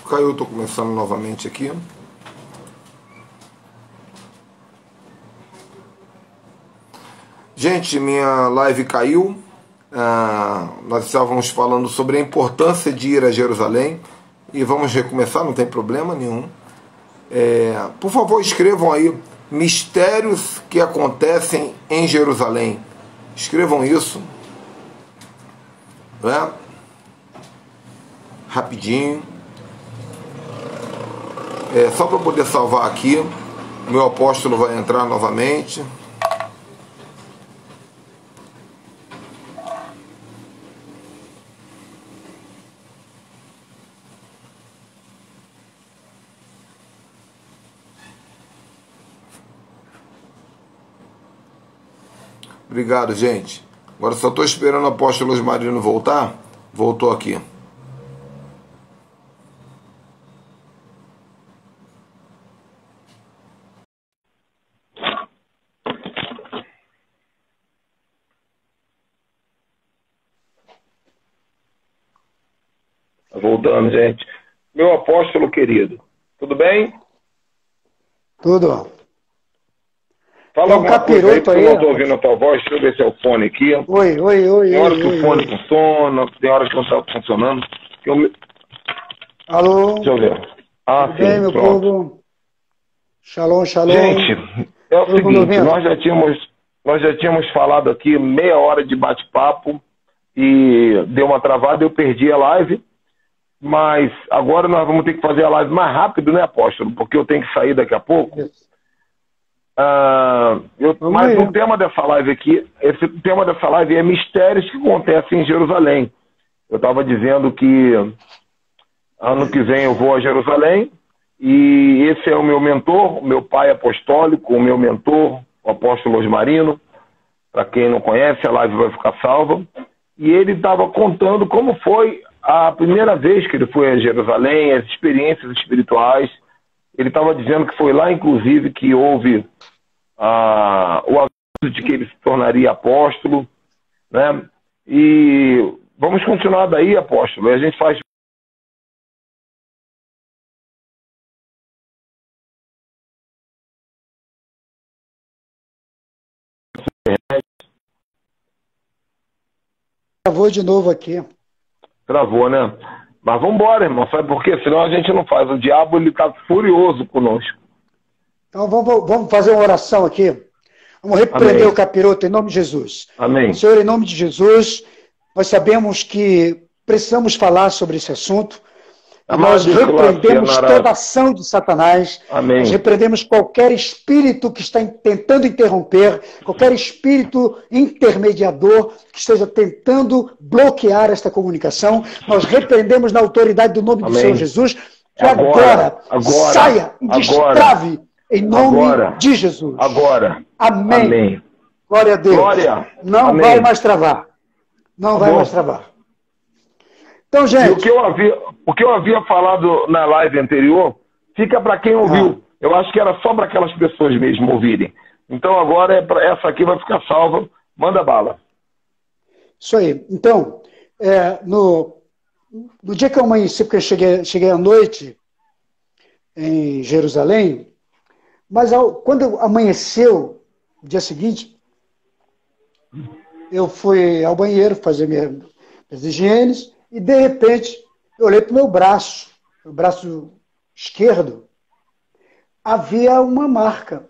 Caiu, estou começando novamente aqui. Gente, minha live caiu. Nós estávamos falando sobre a importância de ir a Jerusalém e vamos recomeçar, não tem problema nenhum. Por favor, escrevam aí mistérios que acontecem em Jerusalém. Escrevam isso, né? Rapidinho. Só para poder salvar aqui. Meu apóstolo vai entrar novamente. Obrigado, gente. Agora só estou esperando o apóstolo Osmarino voltar. Voltou aqui. Voltando, gente. Meu apóstolo querido, tudo bem? Tudo. Fala alguma coisa aí, porque eu não estou ouvindo a tua voz. Deixa eu ver se é o fone aqui. Oi. Tem hora que o fone funciona, tem hora que não está funcionando. Alô? Deixa eu ver. Tudo Sim, bem, meu pronto. povo? Shalom. Gente, é o seguinte, nós já tínhamos falado aqui meia hora de bate-papo e deu uma travada, eu perdi a live, mas agora nós vamos ter que fazer a live mais rápido, né, apóstolo? Porque eu tenho que sair daqui a pouco. Isso. Mas o tema dessa live aqui, esse tema dessa live é mistérios que acontecem em Jerusalém. Eu estava dizendo que ano que vem eu vou a Jerusalém e esse é o meu mentor, o meu pai apostólico, o meu mentor, o apóstolo Osmarino. Para quem não conhece, a live vai ficar salva. E ele estava contando como foi a primeira vez que ele foi a Jerusalém, as experiências espirituais. Ele estava dizendo que foi lá, inclusive, que houve o aviso de que ele se tornaria apóstolo, né? E vamos continuar daí, apóstolo. E a gente faz... Travou de novo aqui. Travou, né? Mas vamos embora, irmão. Sabe por quê? Senão a gente não faz. O diabo, ele está furioso conosco. Então vamos fazer uma oração aqui. Vamos repreender Amém. o capiroto em nome de Jesus. Amém. Senhor, em nome de Jesus, nós sabemos que precisamos falar sobre esse assunto. E nós repreendemos toda ação de Satanás. Amém. Nós repreendemos qualquer espírito que está tentando interromper, qualquer espírito intermediador que esteja tentando bloquear esta comunicação. Nós repreendemos na autoridade do nome do Senhor Jesus, que agora saia e destrave em nome de Jesus. Agora. Amém. Amém. Glória a Deus. Glória. Não Amém. vai mais travar. Não vai mais travar. Então, gente... E o que eu havia falado na live anterior, fica para quem ouviu. Eu acho que era só para aquelas pessoas mesmo ouvirem. Então agora essa aqui vai ficar salva. Manda bala. Isso aí. Então, no dia que eu amanheci, porque eu cheguei à noite em Jerusalém, mas quando amanheceu, no dia seguinte, eu fui ao banheiro fazer minhas higienes e, de repente, eu olhei para o meu braço esquerdo, havia uma marca.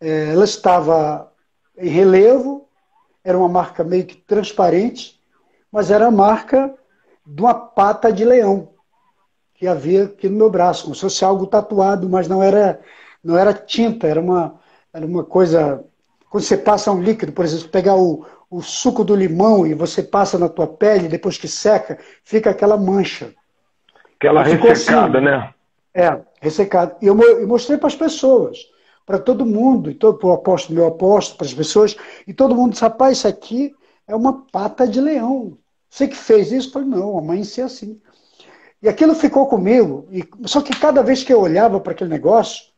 Ela estava em relevo, era uma marca meio que transparente, mas era a marca de uma pata de leão que havia aqui no meu braço, como se fosse algo tatuado, mas não era tinta, era uma coisa... Quando você passa um líquido, por exemplo, pegar o suco do limão e você passa na tua pele, depois que seca, fica aquela mancha. Aquela ressecada, assim, né? Ressecada. E eu mostrei para as pessoas, para todo mundo, para o apóstolo, meu apóstolo, para as pessoas, e todo mundo disse, rapaz, isso aqui é uma pata de leão. Você que fez isso? Eu falei, não, a mãe é assim. E aquilo ficou comigo, só que cada vez que eu olhava para aquele negócio,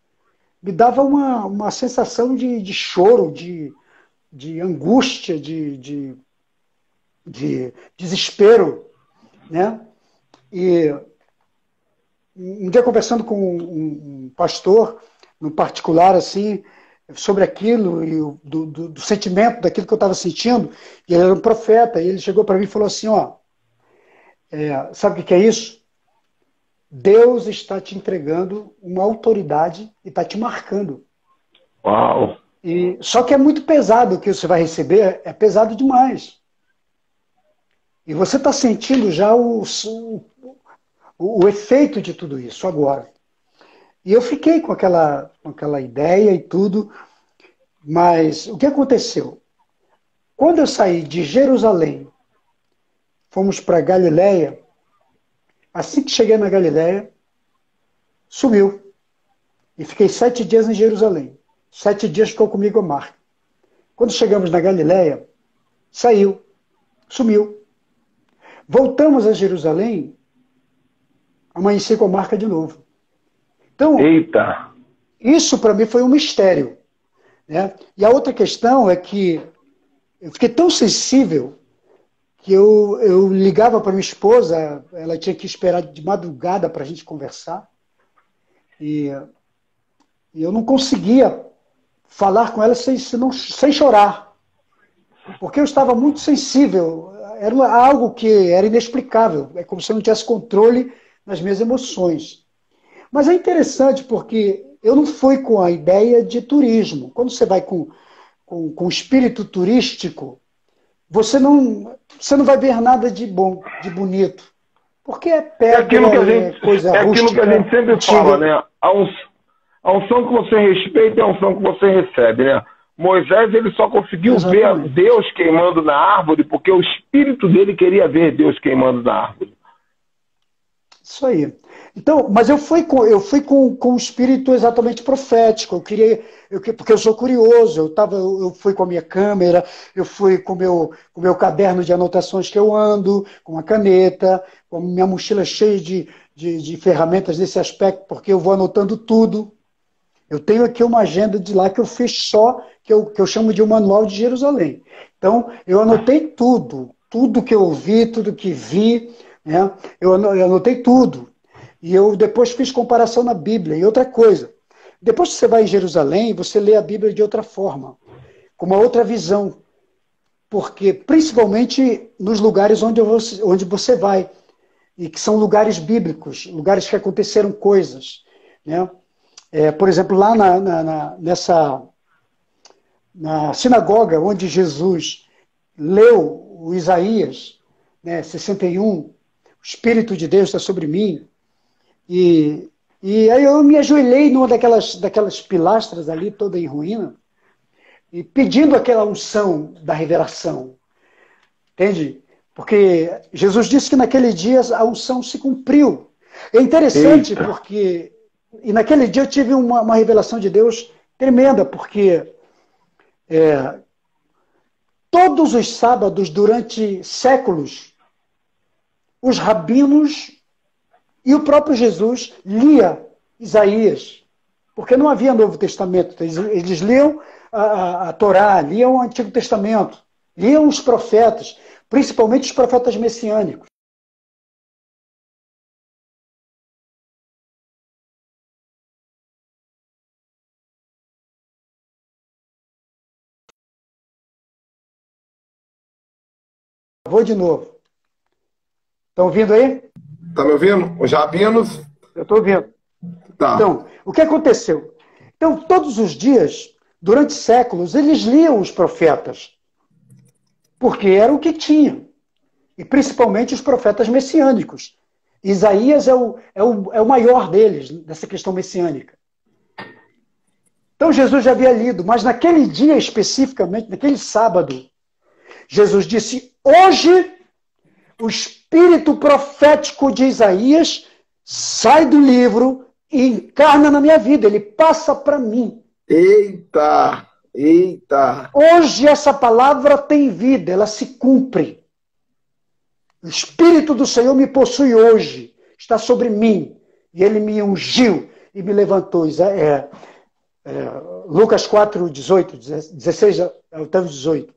me dava uma sensação de choro, de angústia, de desespero, né? E um dia conversando com um pastor, no particular, assim, sobre aquilo e do sentimento, daquilo que eu estava sentindo, e ele era um profeta, e ele chegou para mim e falou assim, ó, sabe o que é isso? Deus está te entregando uma autoridade e está te marcando. Uau! Só que é muito pesado o que você vai receber, é pesado demais. E você está sentindo já o efeito de tudo isso agora. E eu fiquei com aquela ideia e tudo, mas o que aconteceu? Quando eu saí de Jerusalém, fomos para Galiléia, assim que cheguei na Galiléia, sumiu. E fiquei 7 dias em Jerusalém. 7 dias ficou comigo a marca. Quando chegamos na Galiléia, saiu, sumiu. Voltamos a Jerusalém, amanheci com a marca de novo. Então, Eita! Isso para mim foi um mistério. Né? E a outra questão é que eu fiquei tão sensível que eu ligava para minha esposa, ela tinha que esperar de madrugada para a gente conversar, e eu não conseguia falar com ela sem chorar, porque eu estava muito sensível, era algo que era inexplicável, é como se eu não tivesse controle nas minhas emoções. Mas é interessante porque eu não fui com a ideia de turismo. Quando você vai com espírito turístico, você não vai ver nada de bom, de bonito. Porque é pedra, coisa é aquilo rústica, que a gente sempre antiga. fala, né? A unção que você respeita é a unção que você recebe, né? Moisés, ele só conseguiu ver Deus queimando na árvore porque o espírito dele queria ver Deus queimando na árvore. Isso aí. Então, mas eu fui com o espírito exatamente profético. Porque eu sou curioso. Eu fui com a minha câmera, eu fui com o meu caderno de anotações que eu ando, com a caneta, com a minha mochila cheia de ferramentas nesse aspecto, porque eu vou anotando tudo. Eu tenho aqui uma agenda de lá que eu fiz só, que eu chamo de um manual de Jerusalém. Então, eu anotei tudo que eu ouvi, tudo que vi, né? Eu anotei tudo. E eu depois fiz comparação na Bíblia. E outra coisa, depois que você vai em Jerusalém, você lê a Bíblia de outra forma, com uma outra visão. Porque, principalmente nos lugares onde você vai, e que são lugares bíblicos, lugares que aconteceram coisas. Né? Por exemplo, lá na sinagoga onde Jesus leu o Isaías, né, 61, o Espírito de Deus está sobre mim, e aí eu me ajoelhei numa daquelas pilastras ali, toda em ruína, e pedindo aquela unção da revelação. Entende? Porque Jesus disse que naquele dia a unção se cumpriu. É interessante porque... E naquele dia eu tive uma revelação de Deus tremenda, porque todos os sábados, durante séculos, os rabinos e o próprio Jesus lia Isaías, porque não havia Novo Testamento. Eles liam a Torá, liam o Antigo Testamento, liam os profetas, principalmente os profetas messiânicos. Vou de novo. Estão ouvindo aí? Está me ouvindo? Os rabinos? Eu estou ouvindo. Tá. Então, o que aconteceu? Então, todos os dias, durante séculos, eles liam os profetas, porque era o que tinha. E principalmente os profetas messiânicos. Isaías é o maior deles, dessa questão messiânica. Então, Jesus já havia lido, mas naquele dia especificamente, naquele sábado, Jesus disse: hoje o espírito profético de Isaías sai do livro e encarna na minha vida, ele passa para mim. Eita! Hoje essa palavra tem vida, ela se cumpre. O Espírito do Senhor me possui hoje, está sobre mim, e ele me ungiu e me levantou. Lucas 4, 18, 16 até 18.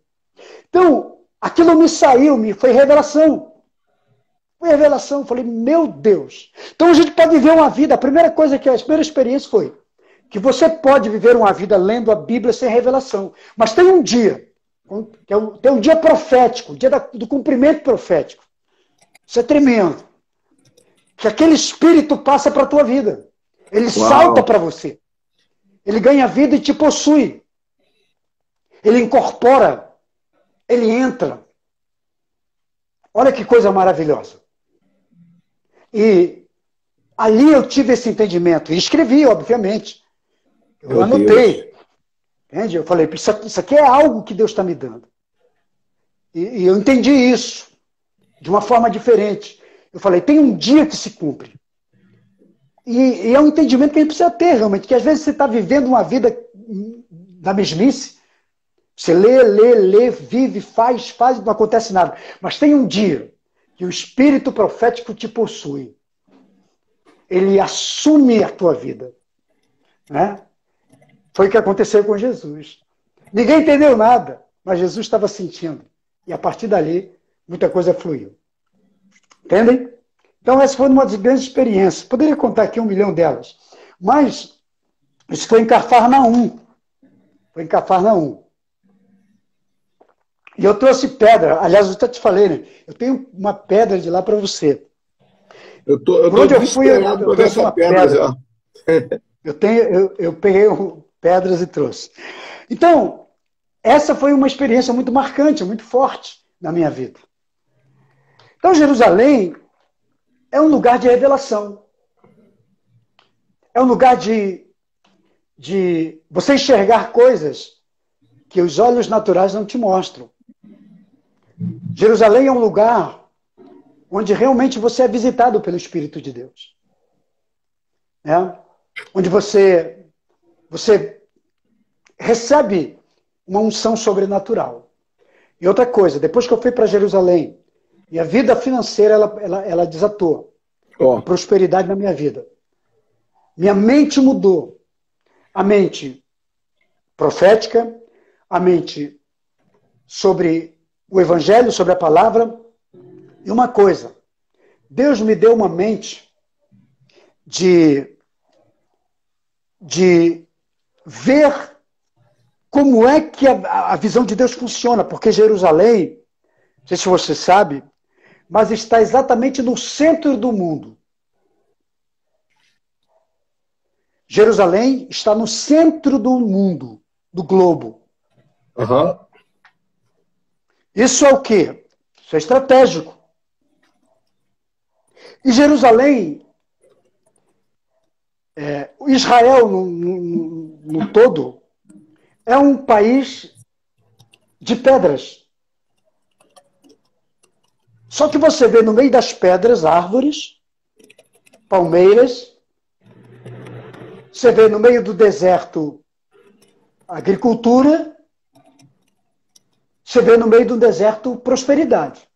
Então, aquilo me saiu, foi revelação. Foi revelação. Eu falei, meu Deus. Então a gente pode viver uma vida. A primeira experiência foi que você pode viver uma vida lendo a Bíblia sem revelação. Mas tem um dia, tem um dia profético, o dia do cumprimento profético. Isso é tremendo. Que aquele espírito passa para a tua vida. Ele salta para você. Ele ganha vida e te possui. Ele incorpora. Ele entra. Olha que coisa maravilhosa. E ali eu tive esse entendimento. E escrevi, obviamente. Eu anotei. Entende? Eu falei, isso aqui é algo que Deus está me dando. E eu entendi isso de uma forma diferente. Eu falei, tem um dia que se cumpre. E é um entendimento que a gente precisa ter, realmente, que às vezes você está vivendo uma vida da mesmice. Você lê, vive, faz, não acontece nada. Mas tem um dia que o espírito profético te possui. Ele assume a tua vida. Né? Foi o que aconteceu com Jesus. Ninguém entendeu nada, mas Jesus estava sentindo. E a partir dali, muita coisa fluiu. Entendem? Então, essa foi uma das grandes experiências. Poderia contar aqui 1 milhão delas. Mas, isso foi em Cafarnaum. Foi em Cafarnaum. E eu trouxe pedra. Aliás, eu até te falei, né? Eu tenho uma pedra de lá para você. Eu tô desesperado por essa pedra já. Eu peguei pedras e trouxe. Então, essa foi uma experiência muito marcante, muito forte na minha vida. Então, Jerusalém é um lugar de revelação. É um lugar de você enxergar coisas que os olhos naturais não te mostram. Jerusalém é um lugar onde realmente você é visitado pelo Espírito de Deus. Né? Onde você recebe uma unção sobrenatural. E outra coisa, depois que eu fui para Jerusalém, minha vida financeira ela desatou. A prosperidade na minha vida. Minha mente mudou. A mente profética, a mente sobre o Evangelho, sobre a palavra. E uma coisa, Deus me deu uma mente de ver como é que a visão de Deus funciona, porque Jerusalém, não sei se você sabe, mas está exatamente no centro do mundo. Jerusalém está no centro do mundo, do globo. Uhum. Isso é o quê? Isso é estratégico. E Jerusalém, Israel no todo, é um país de pedras. Só que você vê no meio das pedras árvores, palmeiras, você vê no meio do deserto agricultura, você vê no meio do deserto prosperidade.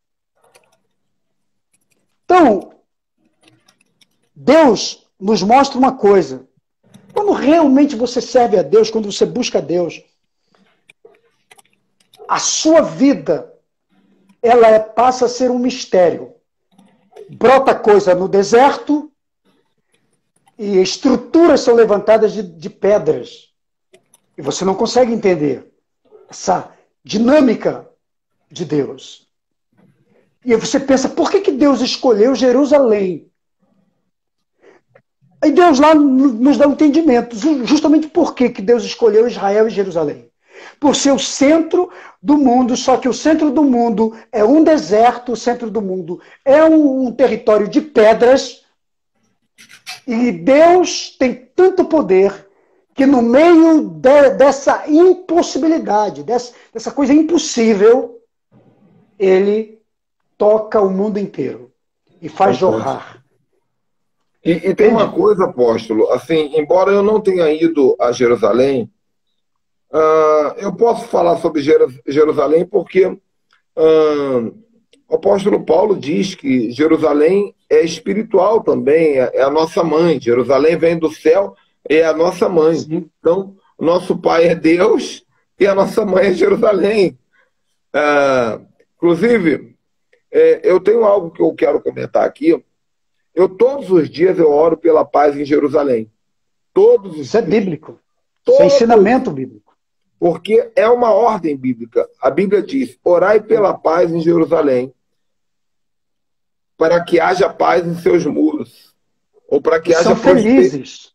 Então, Deus nos mostra uma coisa. Quando realmente você serve a Deus, quando você busca a Deus, a sua vida ela passa a ser um mistério. Brota coisa no deserto e estruturas são levantadas de pedras. E você não consegue entender essa dinâmica de Deus. E aí você pensa, por que Deus escolheu Jerusalém? Aí Deus lá nos dá um entendimento. Justamente por que Deus escolheu Israel e Jerusalém? Por ser o centro do mundo, só que o centro do mundo é um deserto, o centro do mundo é um território de pedras, e Deus tem tanto poder que no meio dessa impossibilidade, dessa coisa impossível, ele toca o mundo inteiro e faz jorrar. E tem uma coisa, apóstolo, assim, embora eu não tenha ido a Jerusalém, eu posso falar sobre Jerusalém porque o apóstolo Paulo diz que Jerusalém é espiritual também, é a nossa mãe. Jerusalém vem do céu, é a nossa mãe. Sim. Então, nosso pai é Deus e a nossa mãe é Jerusalém. Inclusive, Eu tenho algo que eu quero comentar aqui. Todos os dias eu oro pela paz em Jerusalém. Todos os Isso é dias. bíblico. Isso é Todos. ensinamento bíblico. Porque é uma ordem bíblica. A Bíblia diz: orai pela paz em Jerusalém, para que haja paz em seus muros. Ou para que haja São felizes.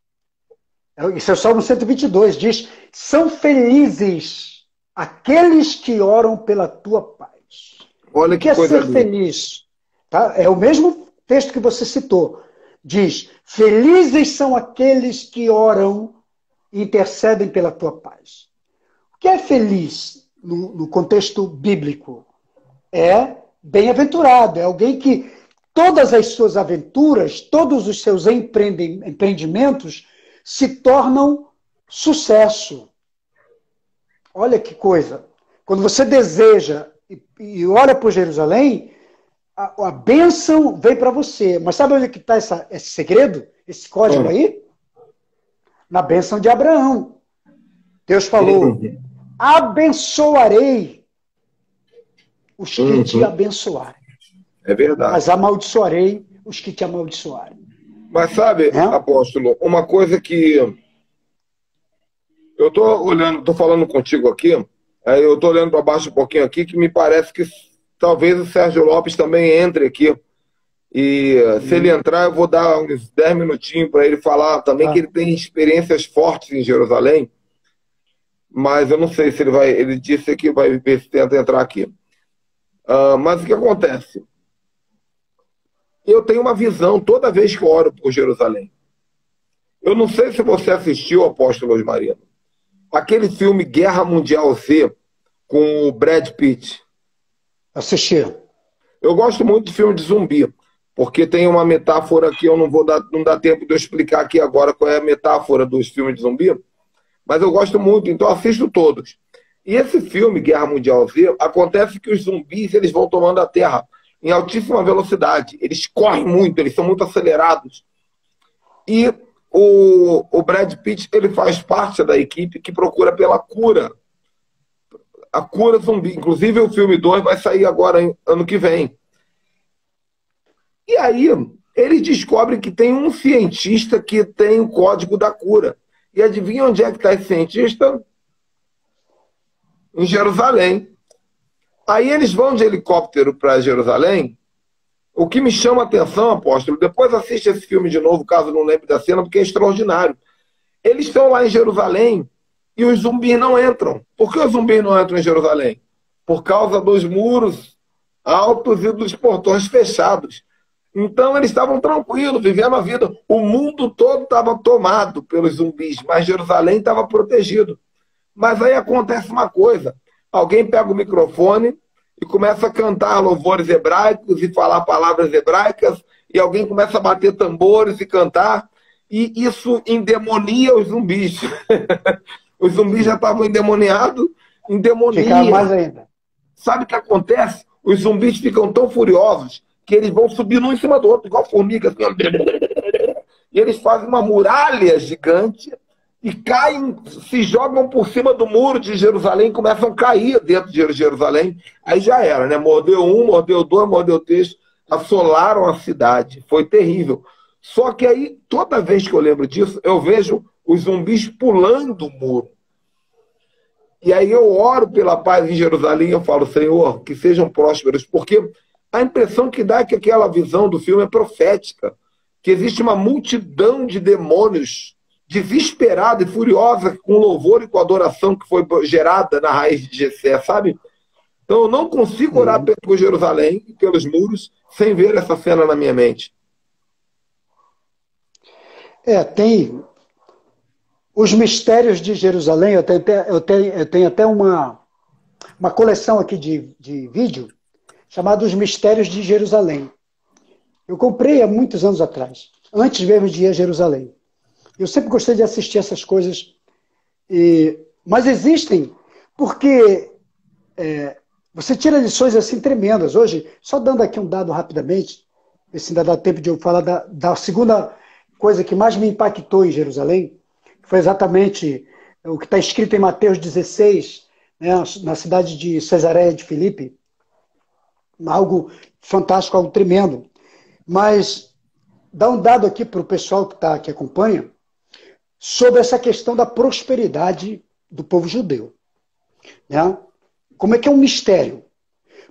Isso é o Salmo 122, diz: são felizes aqueles que oram pela tua paz. Olha O que é coisa ser linda. feliz? Tá? É o mesmo texto que você citou. Diz: felizes são aqueles que oram e intercedem pela tua paz. O que é feliz no contexto bíblico? É bem-aventurado, é alguém que todas as suas aventuras, todos os seus empreendimentos se tornam sucesso. Olha que coisa. Quando você deseja e olha por Jerusalém, a bênção vem para você. Mas sabe onde que está esse segredo? Esse código aí? Na bênção de Abraão. Deus falou: abençoarei os que te abençoarem. É verdade. Mas amaldiçoarei os que te amaldiçoarem. Mas sabe, apóstolo, uma coisa que eu estou olhando, estou falando contigo aqui, aí eu estou olhando para baixo um pouquinho aqui, que me parece que talvez o Sérgio Lopes também entre aqui. E se ele entrar, eu vou dar uns 10 minutinhos para ele falar também que ele tem experiências fortes em Jerusalém, mas eu não sei se ele vai, ele disse que vai ver se tenta entrar aqui. Mas o que acontece? Eu tenho uma visão toda vez que eu oro por Jerusalém. Eu não sei se você assistiu, apóstolo Osmarino, aquele filme Guerra Mundial Z com o Brad Pitt. Assisti. Eu gosto muito de filme de zumbi, porque tem uma metáfora que eu não dá tempo de eu explicar aqui agora qual é a metáfora dos filmes de zumbi, mas eu gosto muito, então assisto todos. E esse filme, Guerra Mundial Z, acontece que os zumbis eles vão tomando a Terra em altíssima velocidade. Eles correm muito, eles são muito acelerados. E o Brad Pitt ele faz parte da equipe que procura pela cura. A cura zumbi. Inclusive o filme 2 vai sair agora, ano que vem. E aí, eles descobrem que tem um cientista que tem o código da cura. E adivinha onde é que está esse cientista? Em Jerusalém. Aí eles vão de helicóptero para Jerusalém. O que me chama a atenção, apóstolo, depois assiste esse filme de novo, caso não lembre da cena, porque é extraordinário. Eles estão lá em Jerusalém e os zumbis não entram. Por que os zumbis não entram em Jerusalém? Por causa dos muros altos e dos portões fechados. Então eles estavam tranquilos, vivendo a vida. O mundo todo estava tomado pelos zumbis, mas Jerusalém estava protegido. Mas aí acontece uma coisa. Alguém pega o microfone e começa a cantar louvores hebraicos e falar palavras hebraicas, e alguém começa a bater tambores e cantar, e isso endemonia os zumbis. Os zumbis já estavam endemoniados, endemonia. Ficar mais ainda. Sabe o que acontece? Os zumbis ficam tão furiosos que eles vão subindo um em cima do outro, igual formiga. Assim, e eles fazem uma muralha gigante e caem, se jogam por cima do muro de Jerusalém, começam a cair dentro de Jerusalém. Aí já era, né? Mordeu um, mordeu dois, mordeu três, assolaram a cidade. Foi terrível. Só que aí, toda vez que eu lembro disso, eu vejo os zumbis pulando o muro. E aí eu oro pela paz em Jerusalém e eu falo, Senhor, que sejam prósperos, porque a impressão que dá é que aquela visão do filme é profética, que existe uma multidão de demônios desesperada e furiosa com o louvor e com a adoração que foi gerada na raiz de Jessé, sabe? Então eu não consigo orar por Jerusalém e pelos muros sem ver essa cena na minha mente. Tem os mistérios de Jerusalém. Eu tenho até uma coleção aqui de vídeo chamada Os Mistérios de Jerusalém. Eu comprei há muitos anos atrás, antes mesmo de ir a Jerusalém. Eu sempre gostei de assistir essas coisas, mas existem, porque você tira lições assim tremendas. Hoje, só dando aqui um dado rapidamente, ver se ainda dá tempo de eu falar da segunda coisa que mais me impactou em Jerusalém, que foi exatamente o que está escrito em Mateus 16, né, na cidade de Cesareia de Filipe. algo fantástico, algo tremendo. Mas dá um dado aqui para o pessoal que acompanha sobre essa questão da prosperidade do povo judeu. Né? Como é que é um mistério?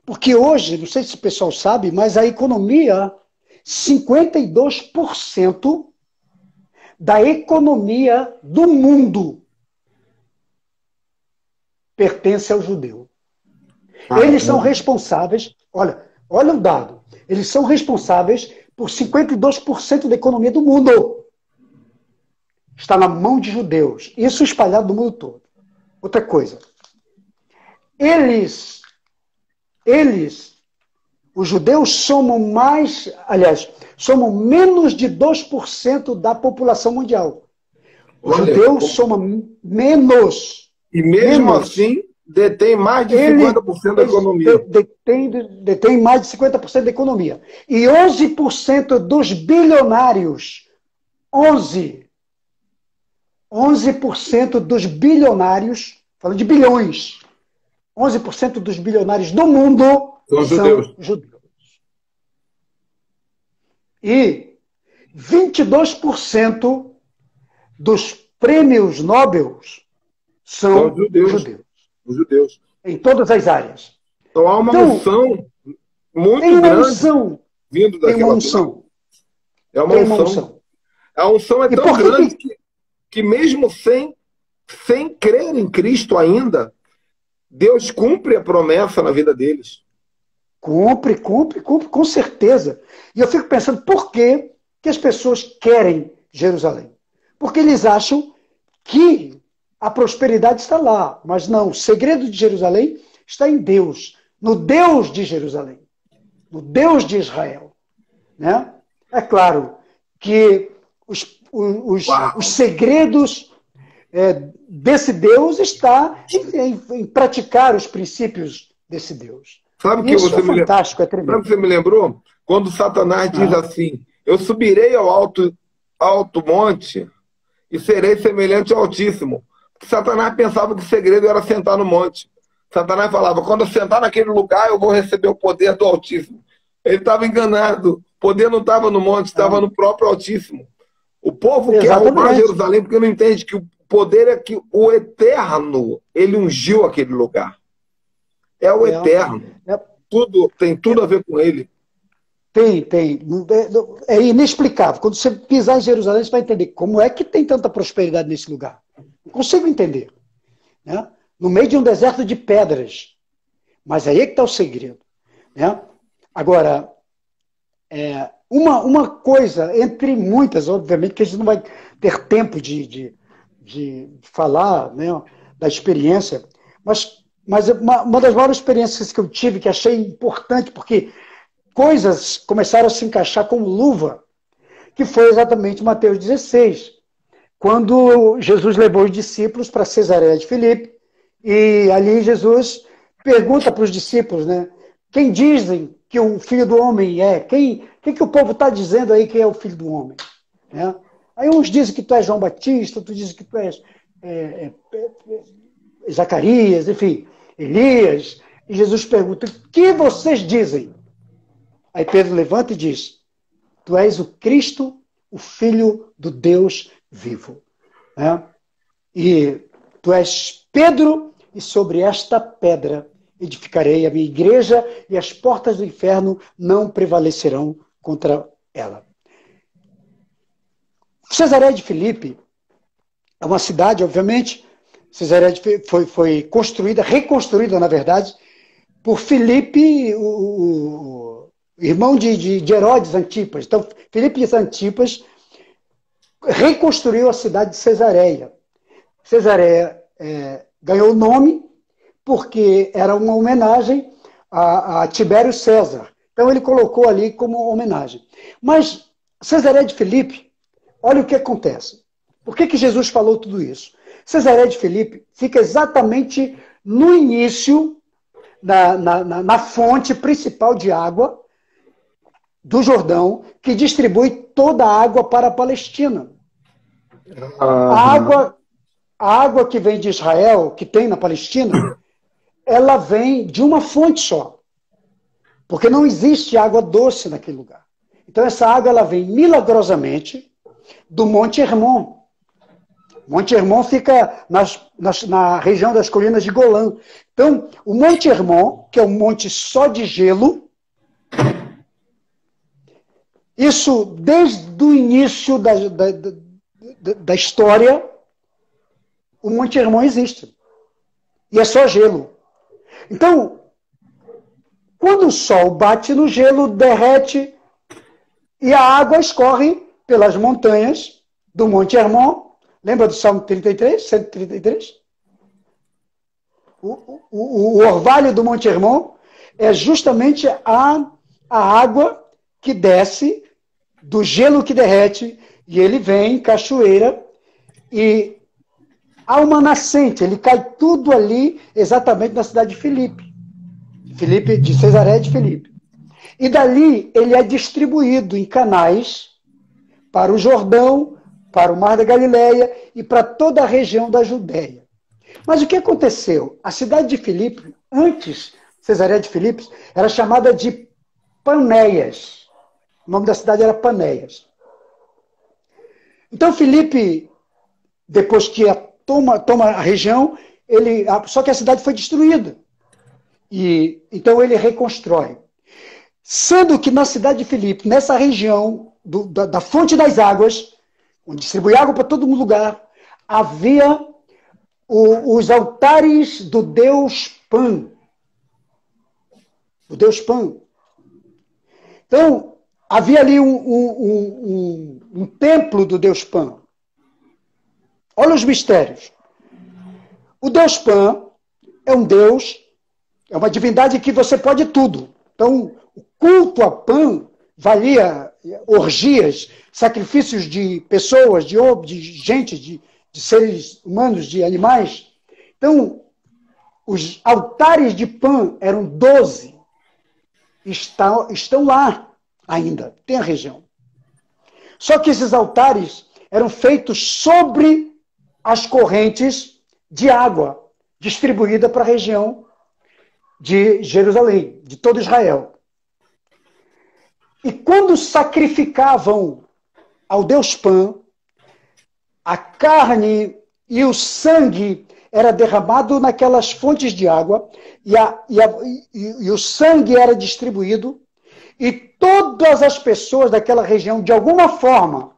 Porque hoje, não sei se o pessoal sabe, mas a economia, 52% da economia do mundo pertence ao judeu. Eles são responsáveis, olha o dado, eles são responsáveis por 52% da economia do mundo. Está na mão de judeus. Isso espalhado no mundo todo. Outra coisa. Os judeus somam somam menos de 2% da população mundial. Os judeus somam menos. E mesmo assim, detém mais de 50% da economia. Detém mais de 50% da economia. E 11% dos bilionários, 11% dos bilionários, falando de bilhões, 11% dos bilionários do mundo são judeus. E 22% dos prêmios Nobel são judeus. Em todas as áreas. Então há uma unção muito grande vindo daquela unção. É uma unção. A unção é tão grande que mesmo sem crer em Cristo ainda, Deus cumpre a promessa na vida deles. Cumpre, com certeza. E eu fico pensando, por que as pessoas querem Jerusalém? Porque eles acham que a prosperidade está lá. Mas não, o segredo de Jerusalém está em Deus. No Deus de Jerusalém. No Deus de Israel. Né? É claro que os segredos desse Deus está em praticar os princípios desse Deus. Sabe que isso é fantástico, é tremendo. Sabe o que você me lembrou? Quando Satanás diz assim, eu subirei ao alto monte e serei semelhante ao Altíssimo. Satanás pensava que o segredo era sentar no monte. Satanás falava, quando eu sentar naquele lugar, eu vou receber o poder do Altíssimo. Ele estava enganado. O poder não estava no monte, estava no próprio Altíssimo. O povo quer roubar Jerusalém porque não entende que o poder é que o Eterno, ele ungiu aquele lugar. É o Eterno. Tem tudo a ver com ele. Tem. É inexplicável. Quando você pisar em Jerusalém, você vai entender como é que tem tanta prosperidade nesse lugar. Não consigo entender. Né? No meio de um deserto de pedras. Mas aí é que está o segredo. Né? Agora, uma coisa, entre muitas, obviamente, que a gente não vai ter tempo de falar, né, da experiência, mas uma das maiores experiências que eu tive, que achei importante, porque coisas começaram a se encaixar como luva, que foi exatamente Mateus 16, quando Jesus levou os discípulos para Cesareia de Filipe, e ali Jesus pergunta para os discípulos, né, quem dizem que o Filho do Homem é? Quem que o povo está dizendo aí que é o Filho do Homem? Né? Aí uns dizem que tu és João Batista, outros dizem que tu és Zacarias, enfim, Elias. E Jesus pergunta, o que vocês dizem? Aí Pedro levanta e diz, tu és o Cristo, o Filho do Deus vivo. Né? E tu és Pedro, e sobre esta pedra edificarei a minha igreja, e as portas do inferno não prevalecerão contra ela. Cesareia de Filipe é uma cidade, obviamente. Cesareia de Filipe foi reconstruída, na verdade, por Filipe, o irmão de Herodes Antipas. Então, Filipe Antipas reconstruiu a cidade de Cesareia. Cesareia ganhou o nome porque era uma homenagem a Tibério César. Então, ele colocou ali como homenagem. Mas Cesareia de Filipe, olha o que acontece. Por que Jesus falou tudo isso? Cesareia de Filipe fica exatamente no início, na fonte principal de água do Jordão, que distribui toda a água para a Palestina. A água que vem de Israel, que tem na Palestina, ela vem de uma fonte só. Porque não existe água doce naquele lugar. Então essa água ela vem milagrosamente do Monte Hermon. Monte Hermon fica na região das colinas de Golã. Então, o Monte Hermon, que é um monte só de gelo, isso desde o início da história, o Monte Hermon existe. E é só gelo. Então, quando o sol bate no gelo, derrete e a água escorre pelas montanhas do Monte Hermon. Lembra do Salmo 33, 133? O orvalho do Monte Hermon é justamente a água que desce do gelo que derrete e ele vem em cachoeira e há uma nascente, ele cai tudo ali exatamente na cidade de Filipe, de Cesareia de Filipe. E dali ele é distribuído em canais para o Jordão, para o Mar da Galileia e para toda a região da Judéia. Mas o que aconteceu? A cidade de Filipe, antes Cesareia de Filipe, era chamada de Panéias. O nome da cidade era Panéias. Então Filipe, depois que toma a região, só que a cidade foi destruída. E então ele reconstrói. Sendo que na cidade de Filipe, nessa região da fonte das águas, onde distribui água para todo lugar, havia os altares do deus Pan. O deus Pan. Então, havia ali um templo do deus Pan. Olha os mistérios. O deus Pan é um deus, é uma divindade que você pode tudo. Então, o culto a Pan valia orgias, sacrifícios de pessoas, de gente, de seres humanos, de animais. Então, os altares de Pan eram 12. Estão lá ainda, tem a região. Só que esses altares eram feitos sobre as correntes de água distribuída para a região de Jerusalém, de todo Israel. E quando sacrificavam ao deus Pan, a carne e o sangue era derramado naquelas fontes de água e o sangue era distribuído e todas as pessoas daquela região, de alguma forma,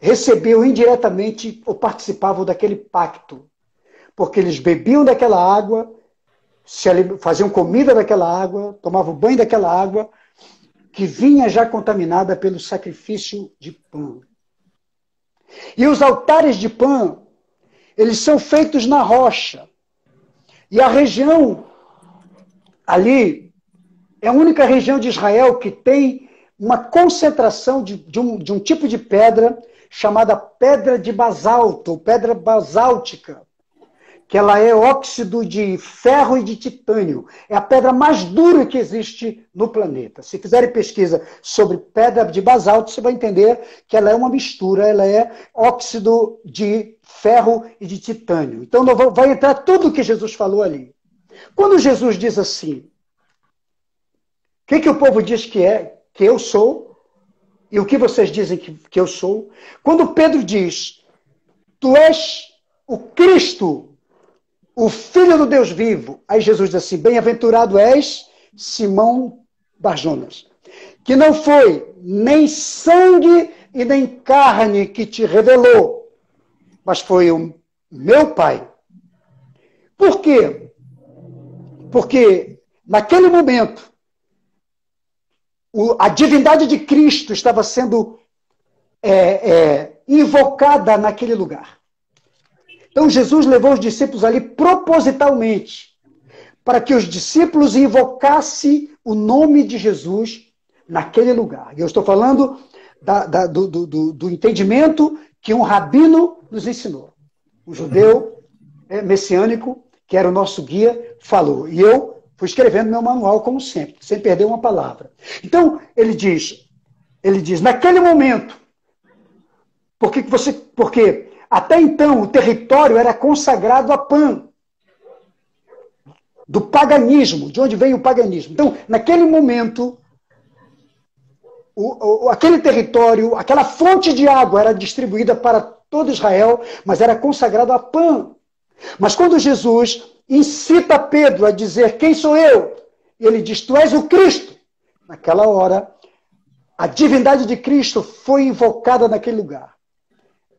recebiam indiretamente ou participavam daquele pacto. Porque eles bebiam daquela água, faziam comida daquela água, tomavam banho daquela água, que vinha já contaminada pelo sacrifício de Pan. E os altares de Pan, eles são feitos na rocha. E a região ali é a única região de Israel que tem uma concentração de um tipo de pedra chamada pedra de basalto, ou pedra basáltica, que ela é óxido de ferro e de titânio. É a pedra mais dura que existe no planeta. Se fizerem pesquisa sobre pedra de basalto, você vai entender que ela é uma mistura, ela é óxido de ferro e de titânio. Então vai entrar tudo o que Jesus falou ali. Quando Jesus diz assim, o que o povo diz que eu sou, e o que vocês dizem que eu sou? Quando Pedro diz, tu és o Cristo, o Filho do Deus vivo. Aí Jesus diz assim, bem-aventurado és, Simão Barjonas, que não foi nem sangue e nem carne que te revelou, mas foi o meu Pai. Por quê? Porque naquele momento, a divindade de Cristo estava sendo invocada naquele lugar. Então Jesus levou os discípulos ali propositalmente, para que os discípulos invocassem o nome de Jesus naquele lugar. E eu estou falando do entendimento que um rabino nos ensinou. Um judeu messiânico, que era o nosso guia, falou. E eu fui escrevendo meu manual, como sempre, sem perder uma palavra. Então, ele diz, naquele momento, porque até então o território era consagrado a Pan. do paganismo, de onde vem o paganismo. Então, naquele momento, aquele território, aquela fonte de água era distribuída para todo Israel, mas era consagrado a Pan. Mas quando Jesus incita Pedro a dizer, quem sou eu? Ele diz, tu és o Cristo. Naquela hora, a divindade de Cristo foi invocada naquele lugar.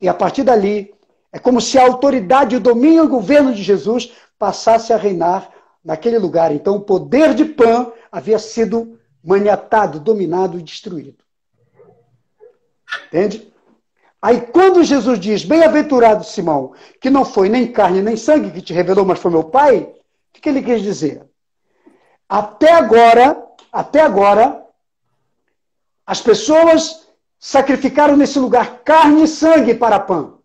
E a partir dali, é como se a autoridade, o domínio e o governo de Jesus passasse a reinar naquele lugar. Então, o poder de Pan havia sido maniatado, dominado e destruído. Entende? Aí, quando Jesus diz, bem-aventurado Simão, que não foi nem carne nem sangue que te revelou, mas foi meu Pai, o que ele quis dizer? Até agora, as pessoas sacrificaram nesse lugar carne e sangue para Pan.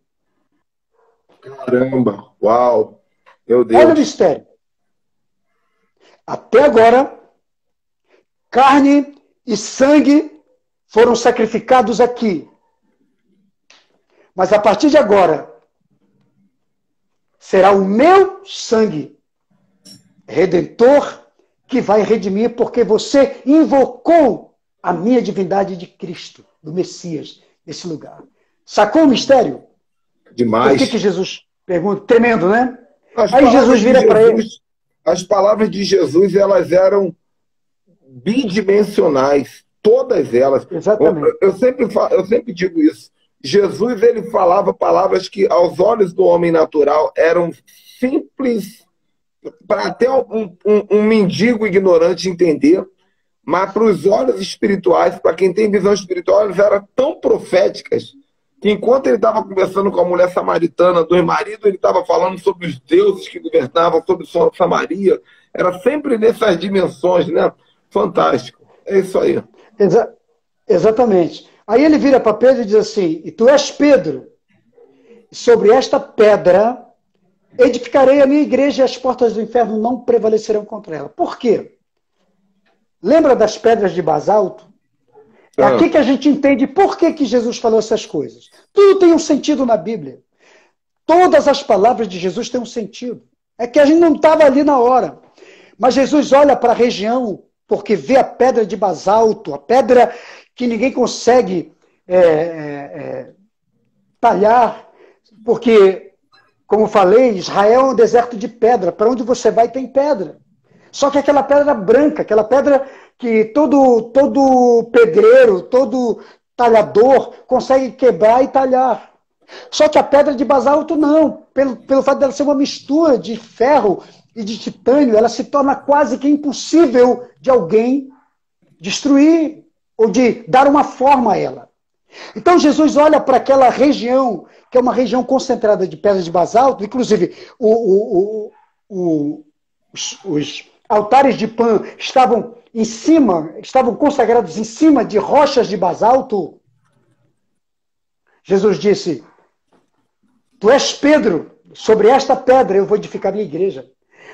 Caramba, uau, meu Deus. Olha o mistério. Até agora, carne e sangue foram sacrificados aqui. Mas a partir de agora, será o meu sangue redentor que vai redimir, porque você invocou a minha divindade de Cristo, do Messias, nesse lugar. Sacou o mistério? Demais. Por que Jesus pergunta? Tremendo, né? As Aí Jesus vira para ele. As palavras de Jesus, elas eram bidimensionais, todas elas. Exatamente. Eu sempre digo isso. Jesus, ele falava palavras que aos olhos do homem natural eram simples para até um mendigo ignorante entender, mas para os olhos espirituais, para quem tem visão espiritual, elas eram tão proféticas que enquanto ele estava conversando com a mulher samaritana dos maridos, ele estava falando sobre os deuses que governavam sobre Samaria. Era sempre nessas dimensões, né? Fantástico. É isso aí. Exatamente. Aí ele vira para Pedro e diz assim, e tu és Pedro, e sobre esta pedra edificarei a minha igreja e as portas do inferno não prevalecerão contra ela. Por quê? Lembra das pedras de basalto? É aqui que a gente entende por que Jesus falou essas coisas. Tudo tem um sentido na Bíblia. Todas as palavras de Jesus têm um sentido. É que a gente não estava ali na hora. Mas Jesus olha para a região porque vê a pedra de basalto, a pedra que ninguém consegue talhar, porque, como falei, Israel é um deserto de pedra. Para onde você vai tem pedra. Só que aquela pedra branca, aquela pedra que todo pedreiro, todo talhador consegue quebrar e talhar. Só que a pedra de basalto não. Pelo fato dela ser uma mistura de ferro e de titânio, ela se torna quase que impossível de alguém destruir ou de dar uma forma a ela. Então Jesus olha para aquela região, que é uma região concentrada de pedras de basalto, inclusive os altares de Pan estavam consagrados em cima de rochas de basalto. Jesus disse, tu és Pedro, sobre esta pedra eu vou edificar minha igreja.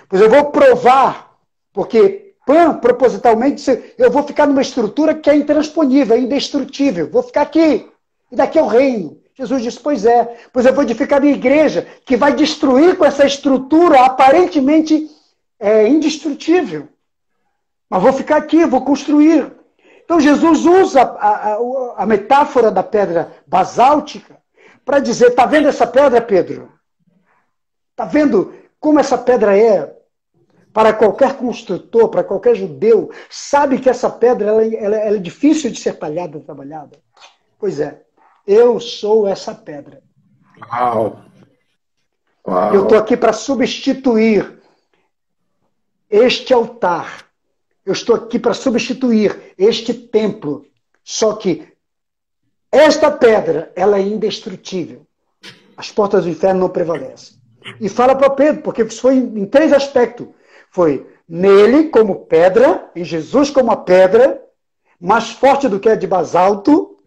Pois eu vou provar, porque Pan, propositalmente, eu vou ficar numa estrutura que é intransponível, é indestrutível. Vou ficar aqui, e daqui é o reino. Jesus disse, pois eu vou edificar minha igreja, que vai destruir com essa estrutura aparentemente indestrutível. Mas vou ficar aqui, vou construir. Então Jesus usa a metáfora da pedra basáltica para dizer, está vendo essa pedra, Pedro? Está vendo como essa pedra é? Para qualquer construtor, para qualquer judeu, sabe que essa pedra ela é difícil de ser talhada, trabalhada. Pois é, eu sou essa pedra. Uau. Eu estou aqui para substituir este altar. Eu estou aqui para substituir este templo. Só que esta pedra, ela é indestrutível. As portas do inferno não prevalecem. E fala para Pedro, porque foi em 3 aspectos. Foi nele como pedra, em Jesus como a pedra, mais forte do que a de basalto,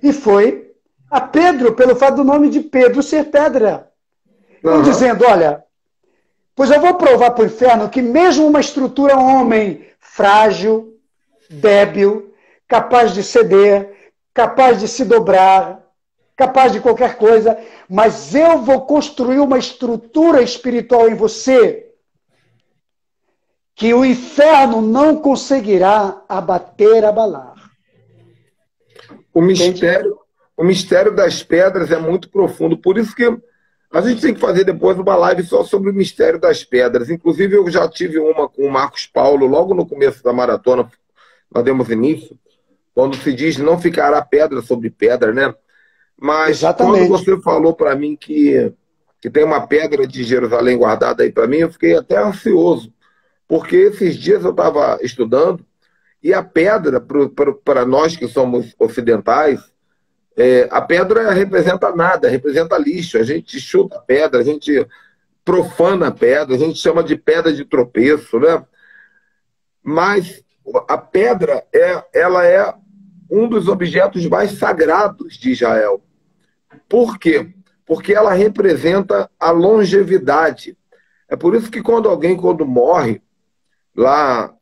e foi a Pedro, pelo fato do nome de Pedro ser pedra. Então, dizendo, olha, pois eu vou provar para o inferno que mesmo uma estrutura homem frágil, débil, capaz de ceder, capaz de se dobrar, capaz de qualquer coisa, mas eu vou construir uma estrutura espiritual em você que o inferno não conseguirá abalar. O mistério das pedras é muito profundo, por isso que a gente tem que fazer depois uma live só sobre o mistério das pedras. Inclusive, eu já tive uma com o Marcos Paulo, logo no começo da maratona, nós demos início, quando se diz não ficará pedra sobre pedra, né? Mas Exatamente. quando você falou para mim que tem uma pedra de Jerusalém guardada aí para mim, eu fiquei até ansioso, porque esses dias eu estava estudando e a pedra, para nós que somos ocidentais, a pedra representa nada, representa lixo. A gente chuta a pedra, a gente profana a pedra, a gente chama de pedra de tropeço, né? Mas a pedra ela é um dos objetos mais sagrados de Israel. Por quê? Porque ela representa a longevidade. É por isso que quando morre, lá,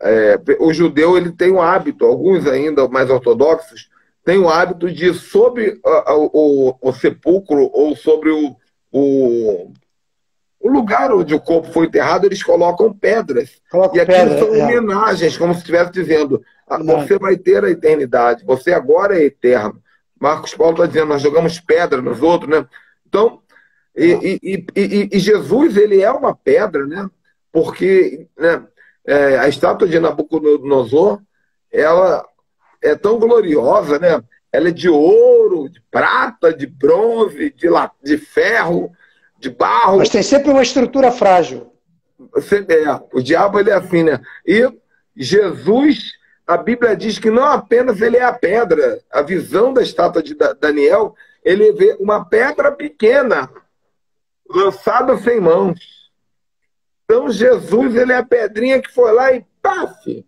o judeu ele tem um hábito, alguns ainda mais ortodoxos, têm o hábito de, sobre o sepulcro ou sobre o lugar onde o corpo foi enterrado, eles colocam pedras. E aquilo são homenagens, como se estivesse dizendo, você vai ter a eternidade, você agora é eterno. Marcos Paulo está dizendo, nós jogamos pedra nos outros, né? Então, e Jesus, ele é uma pedra, né? Porque, né, a estátua de Nabucodonosor, ela é tão gloriosa, né? Ela é de ouro, de prata, de bronze, de ferro, de barro. Mas tem sempre uma estrutura frágil. O diabo, ele é assim, né? E Jesus, a Bíblia diz que não apenas ele é a pedra. A visão da estátua de Daniel, ele vê uma pedra pequena, lançada sem mãos. Então Jesus, ele é a pedrinha que foi lá e paf,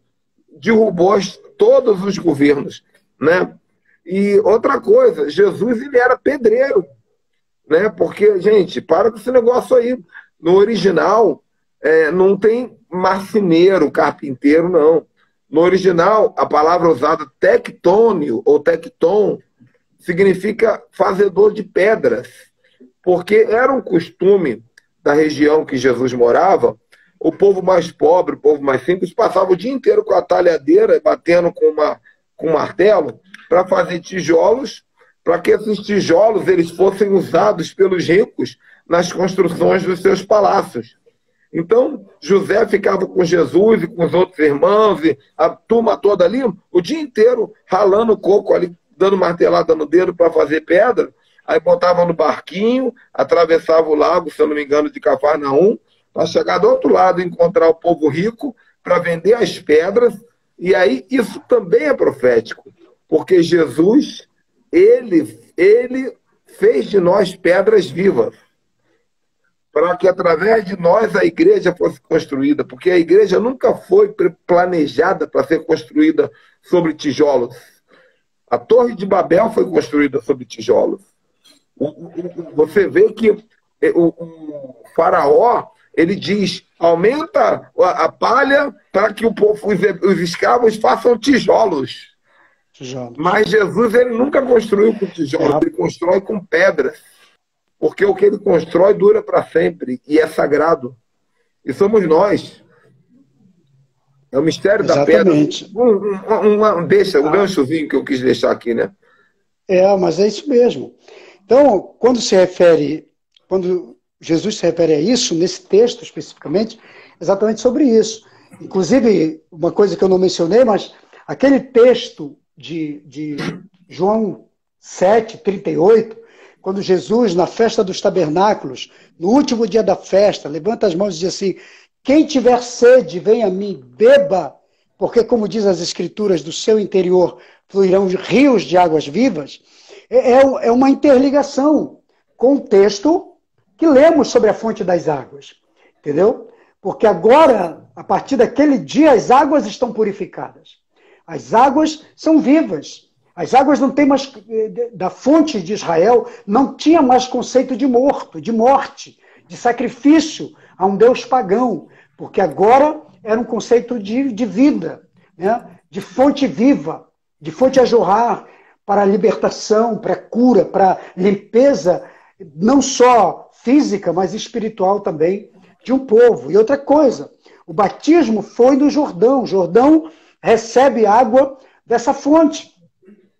derrubou todos os governos, né? E outra coisa, Jesus, ele era pedreiro, né? Porque, gente, para com esse negócio aí. No original, não tem marceneiro, carpinteiro, não. No original, a palavra usada tectônio ou tecton significa fazedor de pedras, porque era um costume da região que Jesus morava, o povo mais pobre, o povo mais simples, passava o dia inteiro com a talhadeira, batendo com um martelo, para fazer tijolos, para que esses tijolos eles fossem usados pelos ricos nas construções dos seus palácios. Então, José ficava com Jesus e com os outros irmãos, e a turma toda ali, o dia inteiro ralando coco ali, dando martelada no dedo para fazer pedra, aí botava no barquinho, atravessava o lago, se eu não me engano, de Cafarnaum, para chegar do outro lado e encontrar o povo rico para vender as pedras. E aí isso também é profético, porque Jesus, ele fez de nós pedras vivas, para que através de nós a igreja fosse construída, porque a igreja nunca foi planejada para ser construída sobre tijolos. A Torre de Babel foi construída sobre tijolos. Você vê que o faraó, ele diz, aumenta a palha para que o povo, os escravos façam tijolos. Mas Jesus, ele nunca construiu com tijolos, ele constrói com pedras. Porque o que ele constrói dura para sempre e é sagrado. E somos nós. É o mistério da pedra. Um ganchozinho que eu quis deixar aqui, né? Mas é isso mesmo. Então, quando Jesus se refere a isso, nesse texto especificamente, exatamente sobre isso. Inclusive, uma coisa que eu não mencionei, mas aquele texto de João 7:38, quando Jesus, na festa dos tabernáculos, no último dia da festa, levanta as mãos e diz assim, quem tiver sede, venha a mim, beba, porque, como diz as Escrituras, do seu interior fluirão rios de águas vivas, é uma interligação com o texto que lemos sobre a fonte das águas, entendeu? Porque agora, a partir daquele dia, as águas estão purificadas. As águas são vivas. As águas não têm mais, da fonte de Israel, não tinha mais conceito de morto, de morte, de sacrifício a um Deus pagão, porque agora era um conceito de vida, né? De fonte viva, de fonte a jorrar para a libertação, para a cura, para a limpeza, não só física, mas espiritual também, de um povo. E outra coisa, O batismo foi no Jordão. O Jordão recebe água dessa fonte.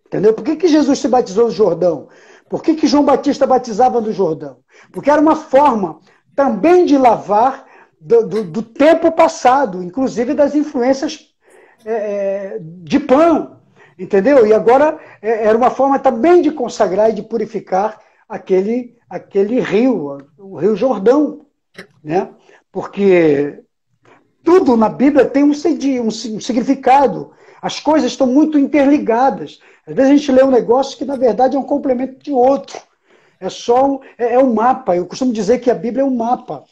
Entendeu? Por que Jesus se batizou no Jordão? Por que João Batista batizava no Jordão? Porque era uma forma também de lavar do tempo passado, inclusive das influências de Pan, entendeu? E agora era uma forma também de consagrar e de purificar aquele rio, o Rio Jordão, né? Porque tudo na Bíblia tem um significado. As coisas estão muito interligadas. Às vezes a gente lê um negócio que, na verdade, é um complemento de outro. É um mapa. Eu costumo dizer que a Bíblia é um mapa.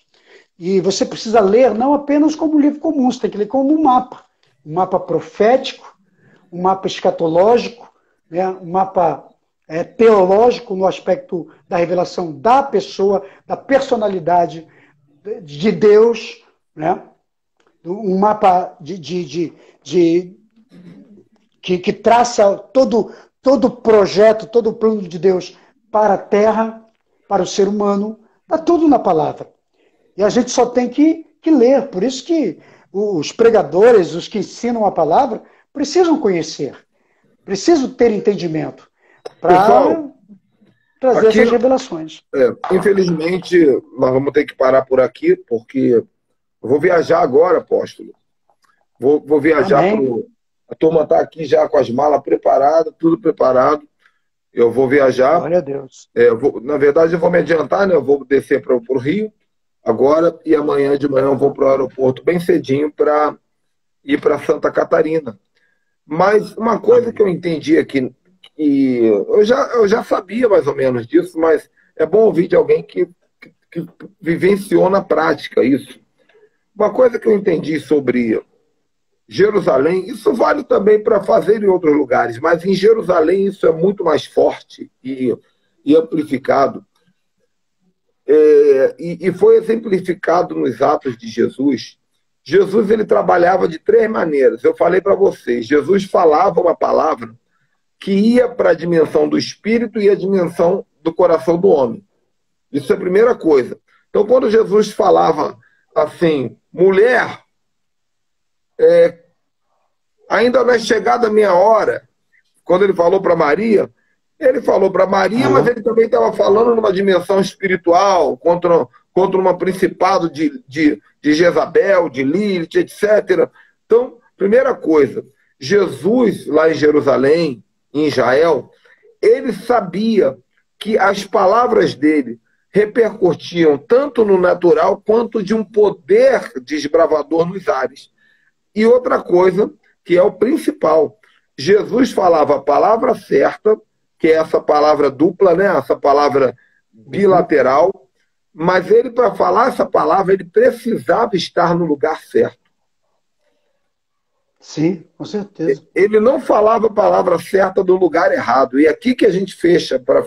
E você precisa ler não apenas como um livro comum, você tem que ler como um mapa. Um mapa profético, um mapa escatológico, né? Um mapa teológico no aspecto da revelação da pessoa, da personalidade de Deus, né? Um mapa que traça todo o projeto, todo o plano de Deus para a Terra, para o ser humano. Está tudo na palavra. E a gente só tem que ler. Por isso que os pregadores, os que ensinam a palavra, precisam conhecer, precisam ter entendimento para trazer essas revelações. Infelizmente, nós vamos ter que parar por aqui, porque eu vou viajar agora, apóstolo. Vou viajar a turma está aqui já com as malas preparadas, tudo preparado. Eu vou viajar. Glória a Deus. Na verdade, eu vou me adiantar, né? Eu vou descer para o Rio agora e amanhã de manhã eu vou para o aeroporto bem cedinho para ir para Santa Catarina. Mas uma coisa que eu entendi aqui, e eu já sabia mais ou menos disso, mas é bom ouvir de alguém que vivenciou na prática isso. Uma coisa que eu entendi sobre Jerusalém, isso vale também para fazer em outros lugares, mas em Jerusalém isso é muito mais forte e amplificado. E foi exemplificado nos Atos de Jesus. Jesus ele trabalhava de 3 maneiras. Eu falei para vocês, Jesus falava uma palavra que ia para a dimensão do espírito e a dimensão do coração do homem. Isso é a primeira coisa. Então, quando Jesus falava assim, mulher, ainda não é chegada a minha hora, quando ele falou para Maria, mas ele também estava falando numa dimensão espiritual, contra um principado de Jezabel, de Lilith, etc. Então, primeira coisa, Jesus, lá em Jerusalém, em Israel, ele sabia que as palavras dele repercutiam tanto no natural quanto de um poder desbravador nos ares. E outra coisa, que é o principal, Jesus falava a palavra certa, que é essa palavra dupla, né? Essa palavra bilateral, mas ele, para falar essa palavra, ele precisava estar no lugar certo. Sim, com certeza. Ele não falava a palavra certa do lugar errado. E é aqui que a gente fecha, para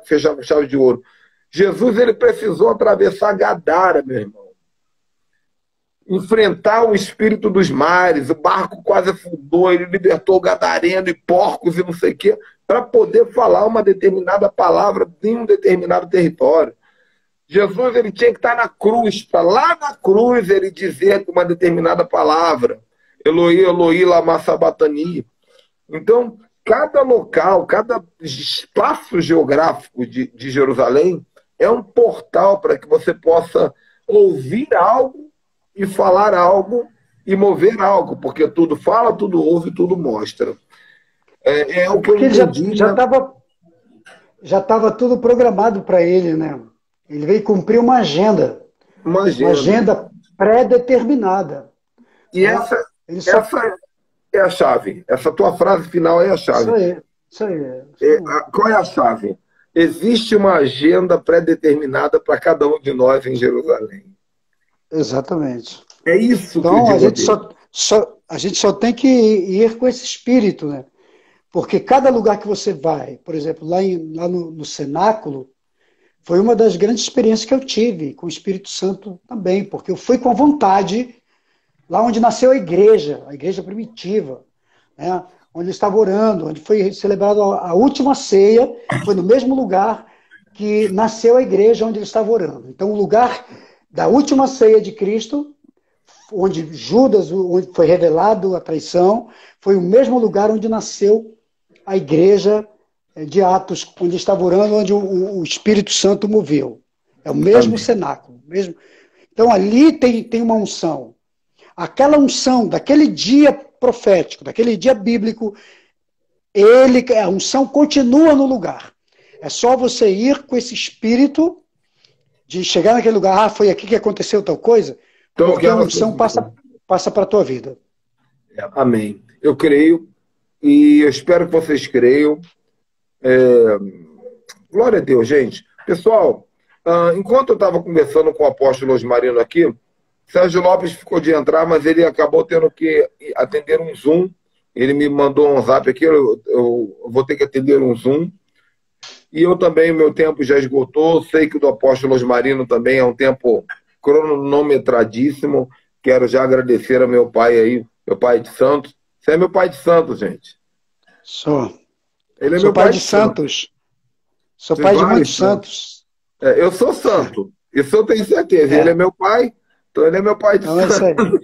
fechar com chave de ouro. Jesus ele precisou atravessar Gadara, meu irmão. Enfrentar o espírito dos mares, o barco quase afundou, ele libertou o gadareno e porcos e não sei o quê, para poder falar uma determinada palavra em um determinado território. Jesus ele tinha que estar na cruz, para lá na cruz ele dizer uma determinada palavra. Eloi, Eloi, lama sabatani. Então, cada local, cada espaço geográfico de Jerusalém é um portal para que você possa ouvir algo e falar algo e mover algo, porque tudo fala, tudo ouve, tudo mostra. É o que eu entendi. Já estava tudo programado para ele, né? Ele veio cumprir uma agenda. Uma agenda pré-determinada. E essa é a chave. Essa tua frase final é a chave. Isso aí. Qual é a chave? Existe uma agenda pré-determinada para cada um de nós em Jerusalém. Exatamente. É isso então, que eu digo. a gente só tem que ir com esse espírito, né? Porque cada lugar que você vai, por exemplo, lá no cenáculo, foi uma das grandes experiências que eu tive com o Espírito Santo também, porque eu fui com vontade lá onde nasceu a igreja primitiva, né? Onde eu estava orando, onde foi celebrada a última ceia, foi no mesmo lugar que nasceu a igreja onde ele estava orando. Então, o lugar da última ceia de Cristo onde Judas, onde foi revelado a traição, foi o mesmo lugar onde nasceu a igreja de Atos, onde estava orando, onde o Espírito Santo moveu. É o mesmo cenáculo. Mesmo. Então ali tem uma unção. Aquela unção daquele dia profético, daquele dia bíblico, a unção continua no lugar. É só você ir com esse espírito de chegar naquele lugar, foi aqui que aconteceu tal coisa, então, porque a unção passa para a tua vida. Amém. Eu creio e eu espero que vocês creiam. Glória a Deus, gente. Pessoal, enquanto eu estava conversando com o apóstolo Osmarino aqui, Sérgio Lopes ficou de entrar, mas ele acabou tendo que atender um Zoom. Ele me mandou um zap aqui, eu vou ter que atender um Zoom. E eu também, meu tempo já esgotou. Sei que o do apóstolo Osmarino também é um tempo cronometradíssimo. Quero já agradecer a meu pai aí, meu pai de santo. Você é meu pai de santo, gente? Sou. Ele é Sou meu pai de santos. Sou pai de muitos santos. Eu sou santo. Isso eu tenho certeza. Ele é meu pai, então ele é meu pai de santo.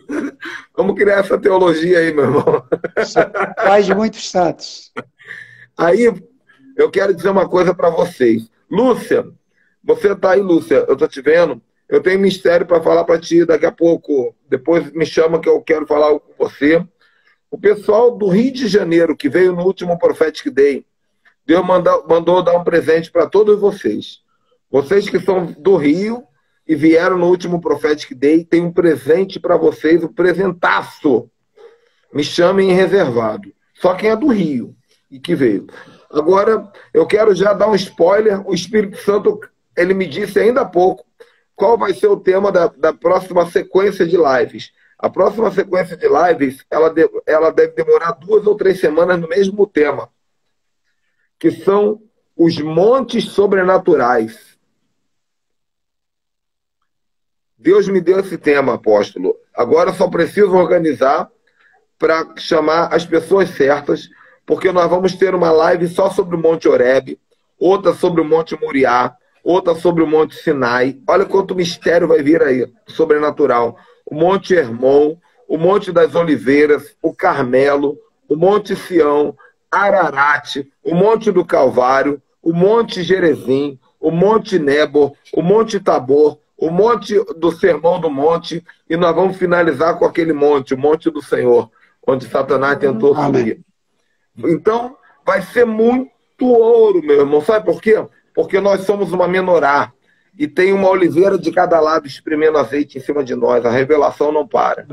Vamos criar essa teologia aí, meu irmão. Sou pai de muitos santos. Aí, eu quero dizer uma coisa para vocês. Lúcia, você tá aí, Lúcia, eu tô te vendo. Eu tenho mistério para falar para ti daqui a pouco. Depois me chama que eu quero falar com você. O pessoal do Rio de Janeiro, que veio no último Prophetic Day, Deus mandou dar um presente para todos vocês. Vocês que são do Rio e vieram no último Prophetic Day, tem um presente para vocês, um presentaço. Me chamem em reservado. Só quem é do Rio e que veio. Agora, eu quero já dar um spoiler. O Espírito Santo, ele me disse ainda há pouco qual vai ser o tema da próxima sequência de lives. A próxima sequência de lives, ela deve demorar 2 ou 3 semanas no mesmo tema, que são os montes sobrenaturais. Deus me deu esse tema, apóstolo. Agora eu só preciso organizar para chamar as pessoas certas, porque nós vamos ter uma live só sobre o Monte Horebe, outra sobre o Monte Moriá, outra sobre o Monte Sinai. Olha quanto mistério vai vir aí, sobrenatural. O Monte Hermon, o Monte das Oliveiras, o Carmelo, o Monte Sião, Ararat, o Monte do Calvário, o Monte Gerezim, o Monte Nebo, o Monte Tabor, o Monte do Sermão do Monte, e nós vamos finalizar com aquele monte, o Monte do Senhor, onde Satanás tentou subir. Então, vai ser muito ouro, meu irmão. Sabe por quê? Porque nós somos uma menorá. E tem uma oliveira de cada lado espremendo azeite em cima de nós. A revelação não para.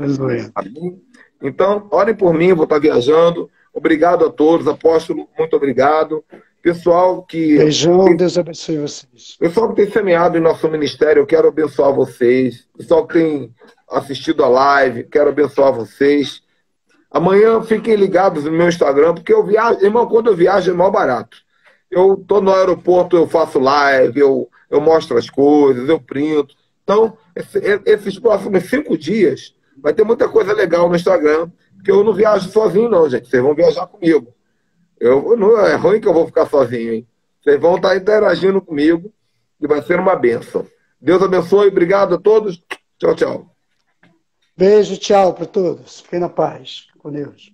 Então, orem por mim, vou estar viajando. Obrigado a todos. Apóstolo, muito obrigado. Pessoal que... Beijão, Deus abençoe vocês. Pessoal que tem semeado em nosso ministério, eu quero abençoar vocês. Pessoal que tem assistido a live, quero abençoar vocês. Amanhã fiquem ligados no meu Instagram, porque eu viajo, irmão, quando eu viajo é mal barato. Eu estou no aeroporto, eu faço live, eu mostro as coisas, eu printo. Então, esses próximos 5 dias, vai ter muita coisa legal no Instagram, porque eu não viajo sozinho não, gente. Vocês vão viajar comigo. Não é ruim que eu vou ficar sozinho, hein? Vocês vão estar interagindo comigo e vai ser uma bênção. Deus abençoe, obrigado a todos. Tchau, tchau. Beijo, tchau para todos. Fiquem na paz. Com Deus.